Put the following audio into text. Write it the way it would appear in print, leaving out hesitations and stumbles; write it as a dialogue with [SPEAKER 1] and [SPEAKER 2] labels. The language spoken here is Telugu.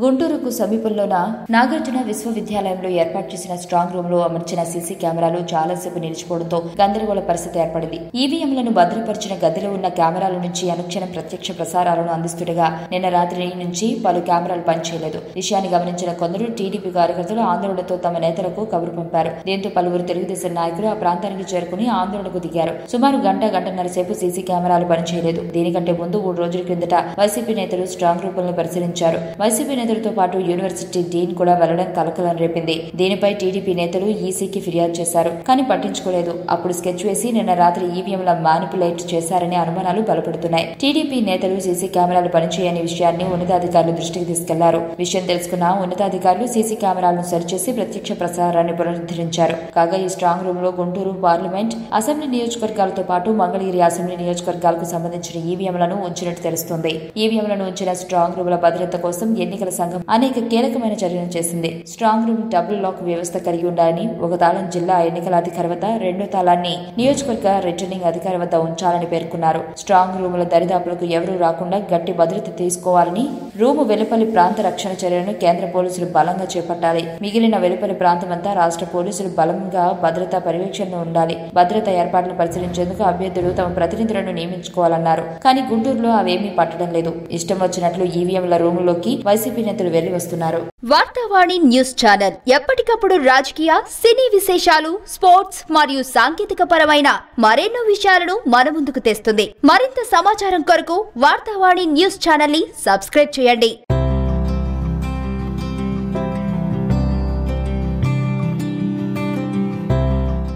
[SPEAKER 1] గుంటూరుకు సమీపంలోన నాగార్జున విశ్వవిద్యాలయంలో ఏర్పాటు చేసిన స్ట్రాంగ్ రూమ్ లో అమర్చిన సీసీ కెమెరాలు చాలాసేపు నిలిచిపోవడంతో గందరగోళ పరిస్థితి ఏర్పడింది. ఈవీఎంలను భద్రపరిచిన గదిలో ఉన్న కెమెరాల నుంచి అనుక్షణం ప్రత్యక్ష ప్రసారాలను అందిస్తుండగా నిన్న రాత్రి నుంచి పలు కెమెరాలు పనిచేయలేదు. విషయాన్ని గమనించిన కొందరు టీడీపీ కార్యకర్తలు ఆందోళనతో తమ నేతలకు కబురు పంపారు. దీంతో పలువురు తెలుగుదేశం నాయకులు ఆ ప్రాంతానికి చేరుకుని ఆందోళనకు దిగారు. సుమారు గంటన్నర సేపు సీసీ కెమెరాలు పనిచేయలేదు. దీనికంటే ముందు 3 రోజుల కిందట వైసీపీ నేతలు స్ట్రాంగ్ రూపులను పరిశీలించారు. వైసీపీ నేతలతో పాటు యూనివర్సిటీ డీన్ కూడా వెళ్లడం కలకలం రేపింది. దీనిపై టీడీపీ నేతలు ఈసీకి ఫిర్యాదు చేశారు, కానీ పట్టించుకోలేదు. అప్పుడు స్కెచ్ వేసి నిన్న రాత్రి ఈవీఎంల మ్యానిపులేట్ చేశారనే అనుమానాలు బలపడుతున్నాయి. టీడీపీ నేతలు సీసీ కెమెరాలు పనిచేయని విషయాన్ని ఉన్నతాధికారుల దృష్టికి తీసుకెళ్లారు. విషయం తెలుసుకున్న ఉన్నతాధికారులు సీసీ కెమెరాలను సరిచేసి ప్రత్యక్ష ప్రసారాన్ని పునరుద్ధరించారు. కాగా ఈ స్ట్రాంగ్ రూమ్ లో గుంటూరు పార్లమెంట్, అసెంబ్లీ నియోజకవర్గాలతో పాటు మంగళగిరి అసెంబ్లీ నియోజకవర్గాలకు సంబంధించిన ఈవీఎంలను ఉంచినట్టు తెలుస్తోంది. ఈవీఎంలను ఉంచిన స్ట్రాంగ్ రూముల భద్రత కోసం ఎన్నికల సంఘం అనేక కీలకమైన చర్యలు చేసింది. స్ట్రాంగ్ రూమ్ డబుల్ లాక్ వ్యవస్థ కలిగి ఉండాలని, ఒక తాళం జిల్లా ఎన్నికల అధికారి వద్ద, రెండో తాళాన్ని నియోజకవర్గ రిటర్నింగ్ అధికారి వద్ద ఉంచాలని పేర్కొన్నారు. స్ట్రాంగ్ రూముల దరిదాపులకు ఎవరూ రాకుండా గట్టి భద్రత తీసుకోవాలని, రూము వెలుపలి ప్రాంత రక్షణ చర్యలను కేంద్ర పోలీసులు బలంగా చేపట్టాలి. మిగిలిన వెలుపలి ప్రాంతమంతా రాష్ట్ర పోలీసులు బలంగా భద్రతా పర్యవేక్షణలో ఉండాలి. భద్రతా ఏర్పాట్లను పరిశీలించేందుకు అభ్యర్థులు తమ ప్రతినిధులను నియమించుకోవాలన్నారు. కానీ గుంటూరులో అవేమీ పట్టడం లేదు. ఇష్టం వచ్చినట్లు ఈవీఎంల రూముల్లోకి వైసీపీ నేతలు వెళ్లి వస్తున్నారు.
[SPEAKER 2] వార్తావాణి న్యూస్ ఛానల్ ఎప్పటికప్పుడు రాజకీయ, సినీ విశేషాలు, స్పోర్ట్స్ మరియు సాంకేతిక పరమైన మరెన్నో విషయాలను మన ముందుకు తెస్తుంది. మరింత సమాచారం కొరకు వార్తావాణి న్యూస్ ఛానల్ ని సబ్స్క్రైబ్ చేయండి.